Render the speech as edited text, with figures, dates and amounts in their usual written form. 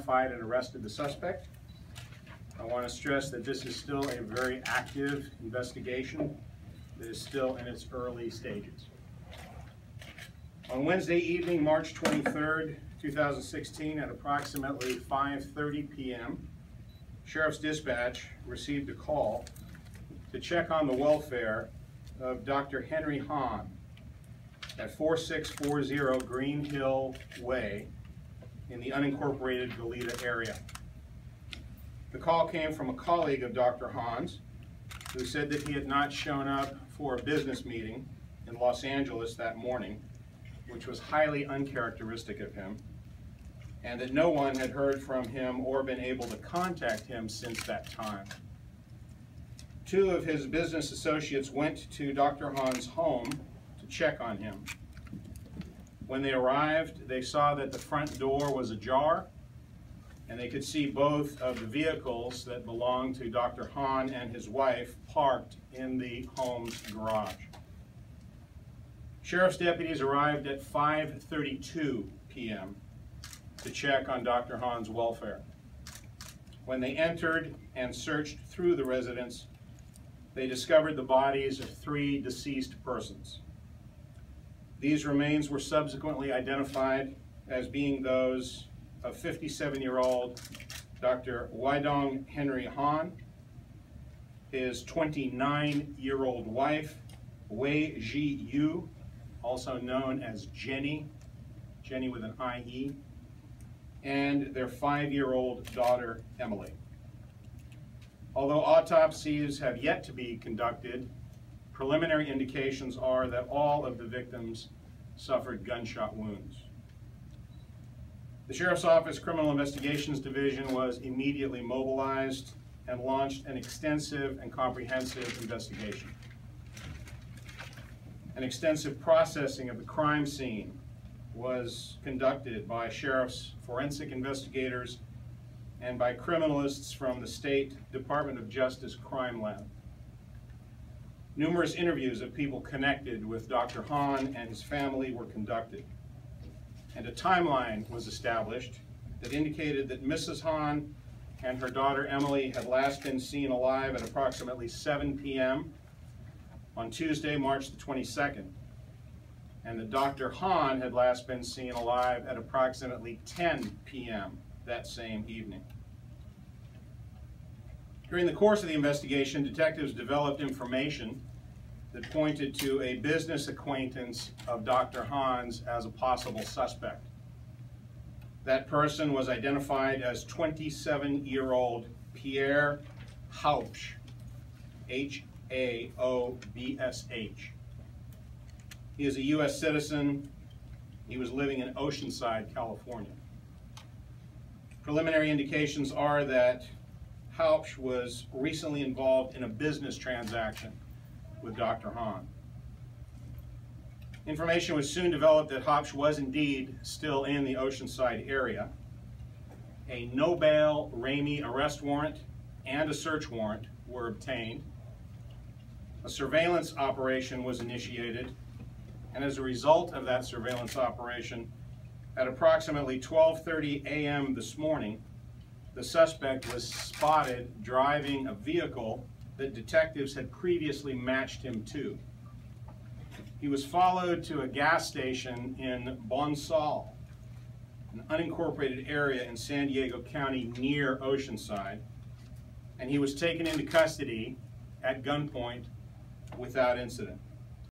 identified and arrested the suspect. I want to stress that this is still a very active investigation that is still in its early stages. On Wednesday evening, March 23rd, 2016, at approximately 5:30 p.m., Sheriff's Dispatch received a call to check on the welfare of Dr. Henry Hahn at 4640 Green Hill Way in the unincorporated Goleta area. The call came from a colleague of Dr. Hahn's who said that he had not shown up for a business meeting in Los Angeles that morning, which was highly uncharacteristic of him, and that no one had heard from him or been able to contact him since that time. Two of his business associates went to Dr. Hahn's home to check on him. When they arrived, they saw that the front door was ajar, and they could see both of the vehicles that belonged to Dr. Hahn and his wife parked in the home's garage. Sheriff's deputies arrived at 5:32 p.m. to check on Dr. Hahn's welfare. When they entered and searched through the residence, they discovered the bodies of 3 deceased persons. These remains were subsequently identified as being those of 57-year-old Dr. Weidong Henry Hahn, his 29-year-old wife, Wei Ji Yu, also known as Jenny with an I-E, and their 5-year-old daughter, Emily. Although autopsies have yet to be conducted, preliminary indications are that all of the victims suffered gunshot wounds. The Sheriff's Office Criminal Investigations Division was immediately mobilized and launched an extensive and comprehensive investigation. An extensive processing of the crime scene was conducted by sheriff's forensic investigators and by criminalists from the State Department of Justice Crime Lab. Numerous interviews of people connected with Dr. Hahn and his family were conducted, and a timeline was established that indicated that Mrs. Hahn and her daughter Emily had last been seen alive at approximately 7 p.m. on Tuesday, March the 22nd, and that Dr. Hahn had last been seen alive at approximately 10 p.m. that same evening. During the course of the investigation, detectives developed information that pointed to a business acquaintance of Dr. Hahn's as a possible suspect. That person was identified as 27-year-old Pierre Hauptsch, H-A-O-B-S-H. He is a U.S. citizen. He was living in Oceanside, California. Preliminary indications are that Hauptsch was recently involved in a business transaction with Dr. Hahn. Information was soon developed that Hauptsch was indeed still in the Oceanside area. A no-bail Ramey arrest warrant and a search warrant were obtained. A surveillance operation was initiated, and as a result of that surveillance operation, at approximately 12:30 a.m. this morning, the suspect was spotted driving a vehicle that detectives had previously matched him to. He was followed to a gas station in Bonsall, an unincorporated area in San Diego County near Oceanside, and he was taken into custody at gunpoint without incident.